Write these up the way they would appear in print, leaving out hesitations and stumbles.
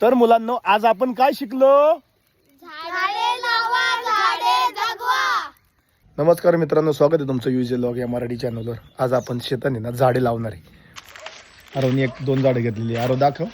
तर मुलांनो, आज आपण काय शिकलो? झाडे लावा, झाडे जगवा. नमस्कार मित्रांनो, स्वागत आहे तुमचं युजे लॉग या मराठी चॅनलवर. आज आपण शेताने ना झाडे लावणार आहे. आरोनी 1-2 झाडे घेतलेली. आरो दाखव.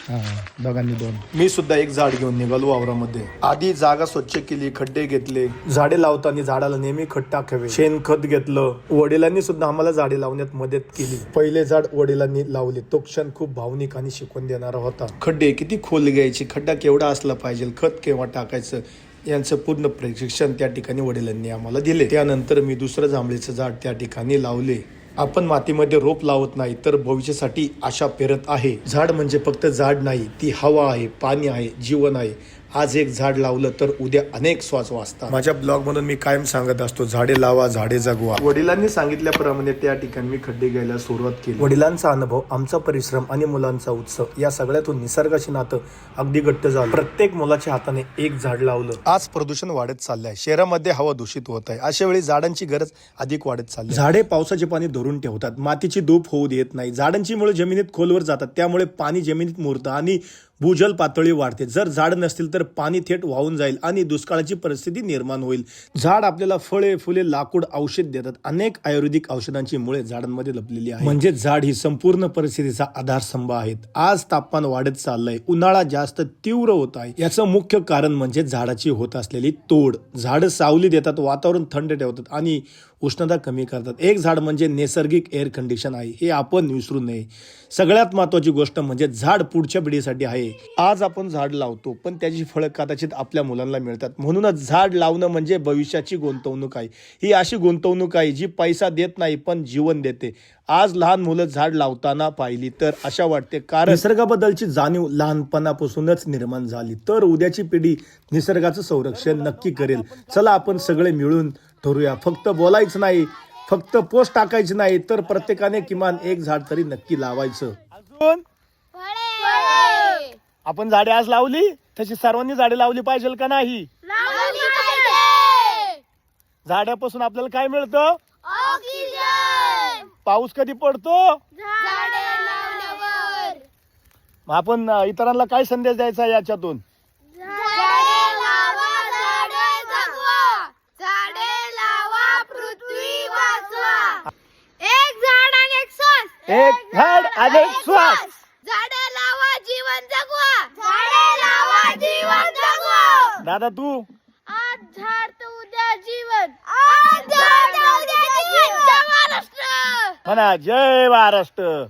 हा, दोघांनी 2. मी सुद्धा एक झाड घेऊन निघालो वावरामध्ये. आधी जागा स्वच्छ केली, खड्डे घेतले. झाडे लावताना झाडाला नेहमी खत टाकावे, शेणखत घेतलं. वडिलांनी सुद्धा आम्हाला झाडे लावण्यात मदत केली. पहिले झाड वडिलांनी लावले. तो क्षण खूप भावनिक आणि शिकवण देणारा होता. खड्डे किती खोल घ्यायचे, खड्डा केवढा असला पाहिजे, खत केव्हा टाकायचं, यांचं पूर्ण प्रशिक्षण त्या ठिकाणी वडिलांनी आम्हाला दिले. त्यानंतर मी दुसरं जांभळीचं झाड त्या ठिकाणी लावले. आपण मातीमध्ये रोप लावत नाही, तर भविष्यासाठी आशा पेरत आहे. झाड म्हणजे फक्त झाड नाही, ती हवा आहे, पाणी आहे, जीवन आहे. आज एक झाड लावलं तर उद्या अनेक श्वास वाचतात. माझ्या ब्लॉग मधून मी कायम सांगत असतो, झाडे लावा, झाडे जगवा. वडिलांनी सांगितल्याप्रमाणे त्या ठिकाणी मी खड्डे घ्यायला सुरुवात केली. वडिलांचा अनुभव, आमचा परिश्रम आणि मुलांचा उत्सव या सगळ्यातून निसर्गाशी नातं अगदी घट्ट झालं. प्रत्येक मुलाच्या हाताने एक झाड लावलं. आज प्रदूषण वाढत चाललंय, शहरामध्ये हवा दूषित होत आहे. अशा वेळी झाडांची गरज अधिक वाढत चालली. झाडे पावसाचे पाणी धरून ठेवतात, मातीची धूप होऊ देत नाही. झाडांची मुळे जमिनीत खोलवर जातात, त्यामुळे पाणी जमिनीत मुरतं आणि भूजल पातळी वाढते. जर झाड नसतील तर पाणी थेट वाहून जाईल आणि दुष्काळाची परिस्थिती निर्माण होईल. झाड आपल्याला फळे, फुले, लाकूड, औषध देतात. अनेक आयुर्वेदिक औषधांची मुळे झाडांमध्ये लपलेली आहे. म्हणजे झाड ही संपूर्ण परिस्थितीचा आधारस्तंभ आहेत. आज तापमान वाढत चाललंय, उन्हाळा जास्त तीव्र होत आहे. याचं मुख्य कारण म्हणजे झाडाची होत असलेली तोड. झाडं सावली देतात, वातावरण थंड ठेवतात आणि उष्णता कमी करतात. एक झाड म्हणजे नैसर्गिक एअर कंडिशन आहे, हे आपण विसरू नये. सगळ्यात महत्वाची गोष्ट म्हणजे झाड पुढच्या पिढीसाठी आहे. आज आपण झाड लावतो, पण त्याची फळं कदाचित आपल्या मुलांना मिळतात. म्हणूनच झाड लावणं म्हणजे भविष्याची गुंतवणूक आहे. ही अशी गुंतवणूक आहे जी पैसा देत नाही, पण जीवन देते. आज लहान मुलं झाड लावताना पाहिली तर आशा वाटते, कारण निसर्गाबद्दलची जाणीव लहानपणापासूनच निर्माण झाली तर उद्याची पिढी निसर्गाचं संरक्षण नक्की करेल. चला आपण सगळे मिळून ठरूया, फक्त बोलायचं नाही, फक्त पोस्ट टाकायचं नाही, तर प्रत्येकाने किमान एक झाड तरी नक्की लावायचं. अजून आपण झाडे आज लावली, तशी सर्वांनी झाडे लावली पाहिजे का नाही? झाडापासून आपल्याला काय मिळतं? ऑक्सिजन. पाऊस कधी पडतो? झाडे लावल्यावर. मग आपण इतरांना काय संदेश द्यायचा याच्यातून? झाडे लावा, झाडे जगवा. झाडे लावा, पृथ्वी वाचवा. एक झाड आणि एक श्वास. एक झाड आणि एक श्वास. झाडे लावा, जीवन जगवा. झाडे लावा, जीवन जगवा. दादा तू? आज झाड तर उद्या जीवन. आज झाड तर उद्या जीवन. जय महाराष्ट्र. म्हणा जय महाराष्ट्र.